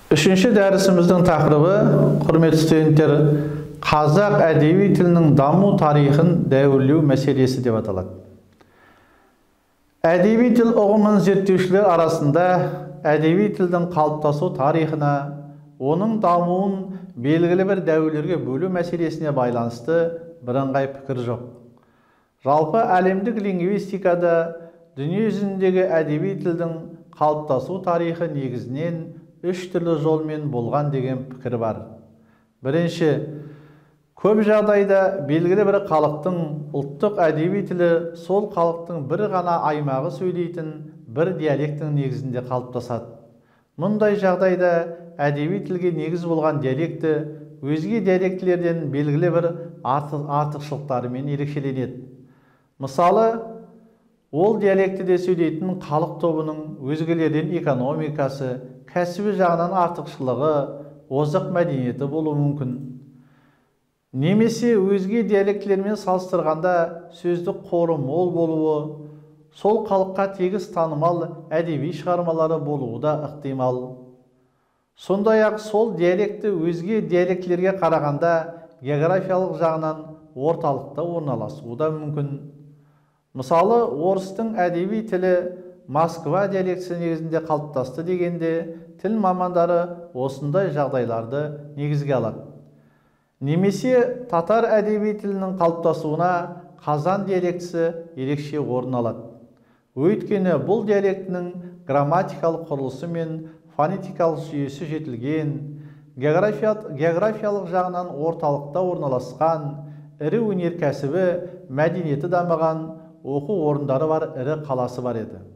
Үшінші дәрісіміздің тақырыбы, құрметті студенттер, қазақ әдеби тілінің даму тарихын дәуірлеу мәселесі деп аталады. Әдеби тіл ұғымын зерттеушілер арасында әдеби тілдің қалыптасу тарихына, оның дамуын белгілі бір дәуірлерге бөлу мәселесіне байланысты бірыңғай пікір жоқ. Жалпы әлемдік лингвистикада дүние жүзіндегі әдеби тілдің қалыптасу тарихы негізінен үш түрлі жолмен болған деген пікір бар. Бірінші, көп жағдайда белгілі бір халықтың ұлттық әдеби тілі сол халықтың бір ғана аймағы сөйлейтін бір диалектің негізінде қалыптасады. Мұндай жағдайда әдеби тілге негіз болған диалекті өзге диалектілерден белгілі бір артықшылықтарымен ерекшеленеді. Мысалы, ол диалектіде сөйлейтін халық тобының өзгелерден экономикасы, кәсіби жағынан артықшылығы, озық мәдениеті болуы мүмкін. Немесе өзге диалектілермен салыстырғанда сөздік қоры мол болуы, сол халыққа тегіс танымал әдеби шығармалары болуы да ықтимал. Сондай-ақ сол диалекті өзге диалектілерге қарағанда географиялық жағынан орталықта орналасуы да мүмкін. Мысалы, орыстың әдеби тілі Москва диалектісі негізінде қалыптасты дегенде, тіл мамандары осындай жағдайларды негізге алады. Немесе татар әдеби тілінің қалыптасуына Қазан диалектісі ерекше орын алады. Өйткені бұл диалектінің грамматикалық құрылысы мен фонетикалық жүйесі жетілген, географиялық жағынан орталықта орналасқан, ірі өнеркәсібі, мәдениеті дамыған, оқу орындары бар ірі қаласы бар еді.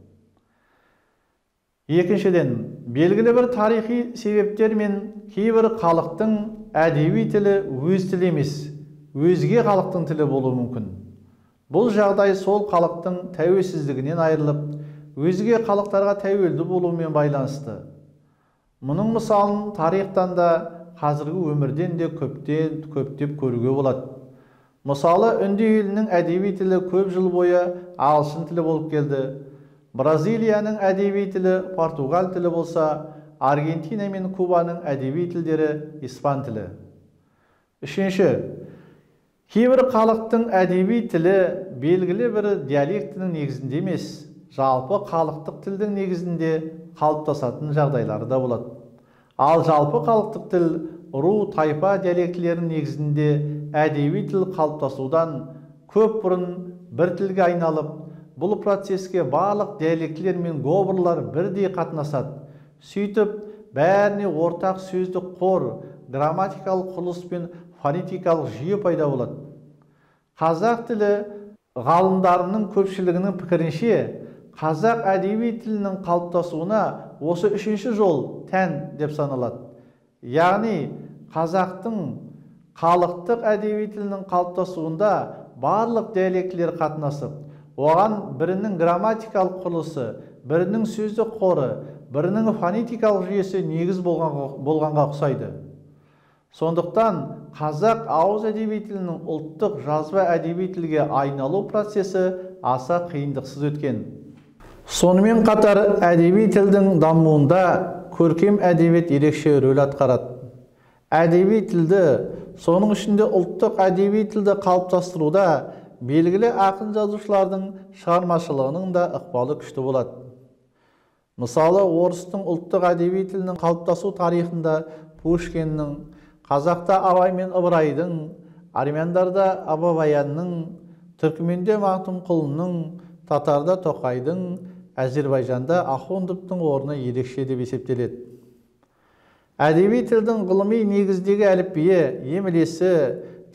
Екіншіден, белгілі бір тарихи себептер мен кейбір халықтың әдеби тілі өз тілі емес, өзге халықтың тілі болуы мүмкін. Бұл жағдай сол халықтың тәуелсіздігінен айырылып, өзге халықтарға тәуелді болуымен байланысты. Мұның мысалын тарихтан да, қазіргі өмірден де көптеп көруге болады. Мысалы, үнді елінің әдеби тілі көп жыл бойы ағылшын тілі болып келді. Бразилияның әдеби тілі Португал тілі болса, Аргентина мен Кубаның әдеби тілдері испан тілі. Үшінші, кейбір халықтың әдеби тілі белгілі бір диалектінің негізінде емес, жалпы халықтық тілдің негізінде қалыптасатын жағдайлары да болады. Ал жалпы халықтық тіл ру, тайпа диалектілерінің негізінде әдеби тіл қалыптасудан көп бұрын бір тілге айналып, бұл процеске барлық диалектілер мен говорлар бірдей қатынасады. Сөйтіп, бәріне ортақ сөздік қор, грамматикалық құрылыс пен фонетикалық жүйе пайда болады. Қазақ тілі ғалымдарының көпшілігінің пікірінше, қазақ әдеби тілінің қалыптасуына осы үшінші жол тән деп саналады. Яғни, қазақтың халықтық әдеби тілінің қалыптасуында барлық диалектілер қатынасып, оған бірінің грамматикалық құрылысы, бірінің сөздік қоры, бірінің фонетикалық жүйесі негіз болғанға ұқсайды. Сондықтан қазақ ауыз әдеби тілінің ұлттық жазба әдеби тілге айналу процесі аса қиындықсыз өткен. Сонымен қатар әдеби тілдің дамуында көркем әдебиет ерекше рөл атқарады. Әдеби тілді, соның ішінде ұлттық әдеби тілді қалыптастыруда белгілі ақын жазушылардың шығармашылығының да ықпалы күшті болады. Мысалы, орыстың ұлттық әдеби тілінің қалыптасу тарихында Пушкиннің, қазақта Абай мен Ыбырайдың, армяндарда Абабаянның, түркменде Мақтұмқұлының, татарда Тоқайдың, Әзербайжанда Ахундовтың орны ерекше деп есептеледі. Әдеби тілдің ғылыми негіздегі әліпбиі, емлесі,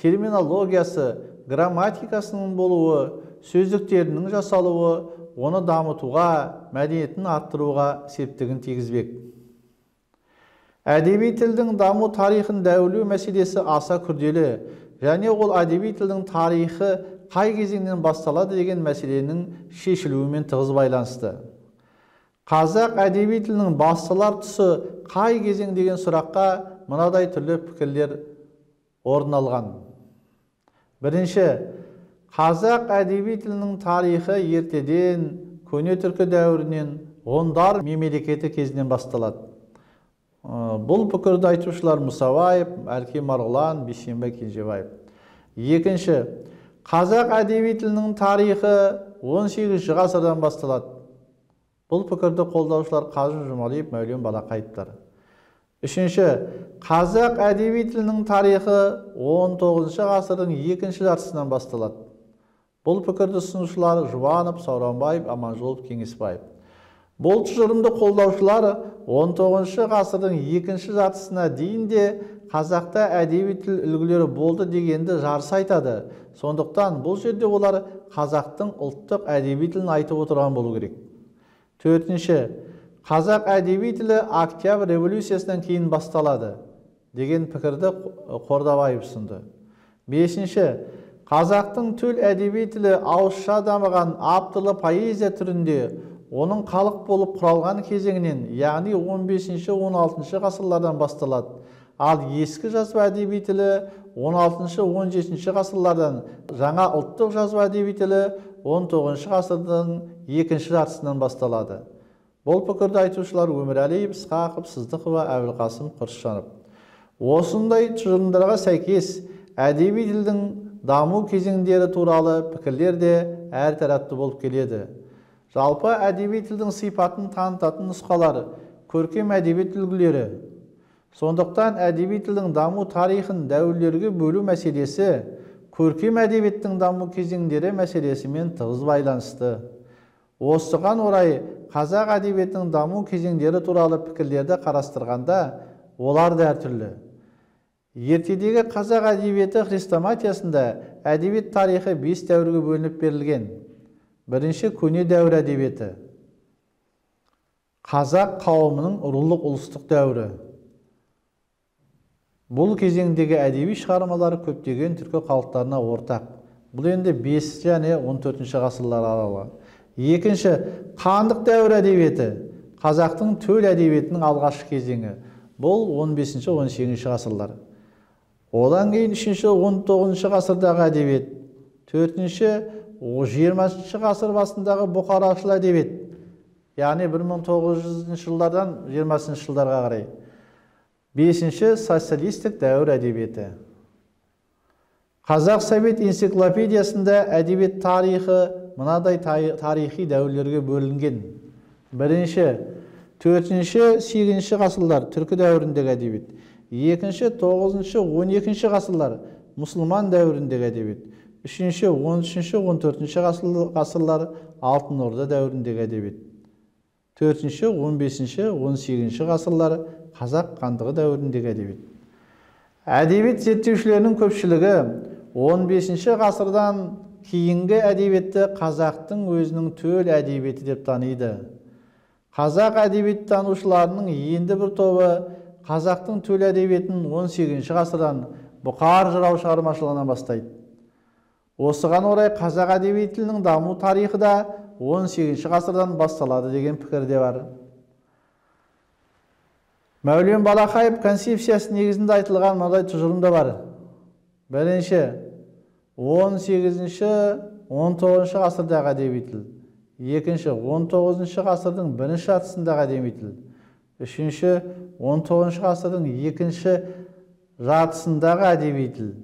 терминологиясы, грамматикасының болуы, сөздіктерінің жасалуы, оны дамытуға, мәдениетін арттыруға септігін тигізбек. Әдеби тілдің даму тарихын дәуірлеу мәселесі аса күрделі, және ол әдеби тілдің тарихы қай кезеңнен басталады деген мәселенің шешілуімен тығыз байланысты. Қазақ әдеби тілінің басталар тұсы қай кезең деген сұраққа мынадай түрлі пікірлер орын алған. Бірінші, қазақ әдеби тілінің тарихы ертеден, көне түркі дәуірінен, ғұндар мемлекеті кезінен басталады. Бұл пікірді айтушылар Мұсабаев, Әлкей Марғұлан, Бейсенбай Кенжебаев. Екінші, қазақ әдеби тілінің тарихы 18 ғасырдан басталады. Бұл пікірді қолдаушылар Қажы Жұмалиев, Мәулен Балақаевтар. Үшінші, қазақ әдеби тілінің тарихы 19 ғасырдың екінші жартысынан басталады. Бұл пікірді ұсынушылар Жұбанов, Сауранбаев, Аманжолов, Кеңесбаев. Бұл тұжырымды қолдаушылар 19 ғасырдың екінші жартысына дейін де қазақта әдеби тіл үлгілері болды дегенді жарыса айтады. Сондықтан бұл жерде олар қазақтың ұлттық әдеби тілін айтып отырған болу керек. Төртінші, қазақ әдеби тілі Октябрь революциясынан кейін басталады деген пікірді Қордабаев ұсынды. Бесінші, қазақтың төл әдеби тілі ауызша дамыған авторлы поэзия түрінде оның халық болып құралған кезеңінен, яғни 15-16 ғасырлардан басталады. Ал ескі жазба әдеби тілі 16-17 ғасырлардан, жаңа ұлттық жазба әдеби тілі 19 ғасырдың екінші жартысынан басталады. Бұл пікірді айтушылар Өмірәлиев, Ысқақов, Сыздықова, Әбілқасым, Құршанов. Осындай тұжырымдарға сәйкес әдеби тілдің даму кезеңдері туралы пікірлер де әртарапты болып келеді. Жалпы әдеби тілдің сипатын танытатын нұсқалары көркем әдебиет үлгілері. Сондықтан әдеби тілдің даму тарихын дәуірлерге бөлу мәселесі көркем әдебиеттің даму кезеңдері мәселесімен тығыз байланысты. Осыған орай қазақ әдебиетінің даму кезеңдері туралы пікірлерді қарастырғанда олар да әртүрлі. Ертедегі қазақ әдебиеті хрестоматиясында әдебиет тарихы 5 дәуірге бөлініп берілген. Бірінші, көне дәуір әдебиеті. Қазақ қауымының рулық ұлыстық дәуірі. Бұл кезеңдегі әдеби шығармалары көптеген түркі халықтарына ортақ. Бұл енді 5 және 14 ғасырлар аралығы. Екінші, хандық дәуір әдебиеті. Қазақтың төл әдебиетінің алғашқы кезеңі. Бұл 15-18 ғасырлар. Одан кейін 3-19 ғасырдағы әдебиет. Төртінші, 20 ғасыр басындағы бұқарашыл әдебиет, яғни 1900 жылдардан 20 жылдарға қарай. Бесінші, социалистік дәуір әдебиеті. Қазақ совет энциклопедиясында әдебиет тарихы мынадай тарихи дәуірлерге бөлінген. Бірінші, 4-8 ғасырлар түркі дәуіріндегі әдебиет. Екінші, 9-12 ғасырлар мұсылман дәуіріндегі әдебиет. 13-14 ғасырлар Алтын Орда дәуіріндегі әдебиет. 4-15-18 ғасырлар Қазақ хандығы дәуіріндегі әдебиет. Әдебиет зерттеушілерінің көпшілігі 15 ғасырдан кейінгі әдебиетті қазақтың өзінің төл әдебиеті деп таниды. Қазақ әдебиет танушыларының енді бір тобы қазақтың төл әдебиетін 18 ғасырдан Бұқар жырау шығармашылығынан бастайды. Осыған орай қазақ әдеби тілінің даму тарихы да 18 ғасырдан басталады деген пікір де бар. Мәулен Балақаев концепциясы негізінде айтылған мынадай тұжырымда бар. Бірінші, 18-19 ғасырдағы әдеби тіл. Екінші, 19 ғасырдың бірінші жартысындағы әдеби тіл. Үшінші, 19 ғасырдың екінші жартысындағы әдеби тіл.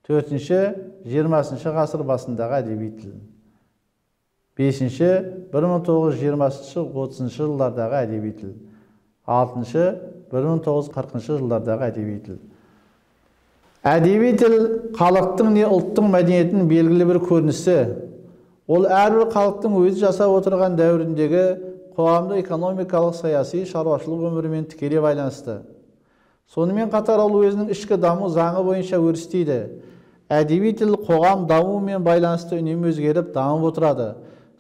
Төртінші, 20 ғасыр басындағы әдеби тіл. Бесінші, 1920-30 жылдардағы әдеби тіл. Алтыншы, 1940 жылдардағы әдеби тіл. Әдеби тіл халықтың не ұлттың мәдениетінің белгілі бір көрінісі. Ол әрбір халықтың өзі жасап отырған дәуіріндегі қоғамдық экономикалық саяси шаруашылық өмірімен тікелей байланысты. Сонымен қатар ол өзінің ішкі даму заңы бойынша өрістейді. Әдеби тіл қоғам дамуымен байланысты үнемі өзгеріп дамып отырады.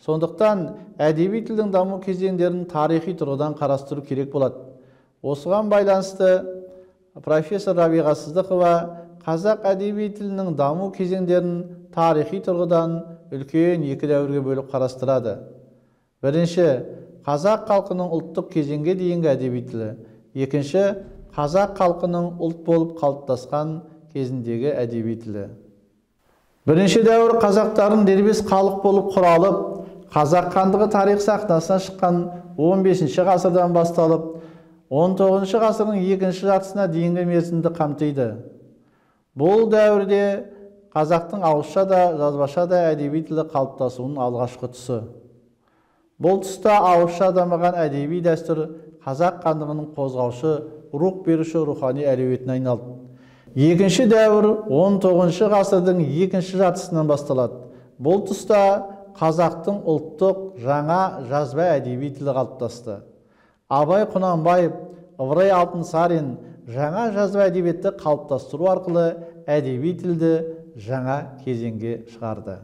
Сондықтан әдеби тілдің даму кезеңдерін тарихи тұрғыдан қарастыру керек болады. Осыған байланысты профессор Рабиға Сыздықова қазақ әдеби тілінің даму кезеңдерін тарихи тұрғыдан үлкен екі дәуірге бөліп қарастырады. Бірінші, қазақ халқының ұлттық кезеңге дейінгі әдеби тілі. Екінші, қазақ халқының ұлт болып қалыптасқан кезіндегі әдеби тілі. Бірінші дәуір қазақтардың дербес халық болып құралып, қазақ хандығы тарих сахнасына шыққан 15 ғасырдан басталып, 19 ғасырдың екінші жартысына дейінгі мерзімді қамтиды. Бұл дәуірде қазақтың ауызша да жазбаша да әдеби тілі қалыптасуының алғашқы тұсы. Бұл тұста ауызша дамыған әдеби дәстүр қазақ хандығының қозғаушы, рух беруші рухани әлеуетіне айналды. Екінші дәуір 19 ғасырдың екінші жартысынан басталады. Бұл тұста қазақтың ұлттық жаңа жазба әдеби тілі қалыптасты. Абай Құнанбаев, Ыбырай Алтынсарин жаңа жазба әдебиетті қалыптастыру арқылы әдеби тілді жаңа кезеңге шығарды.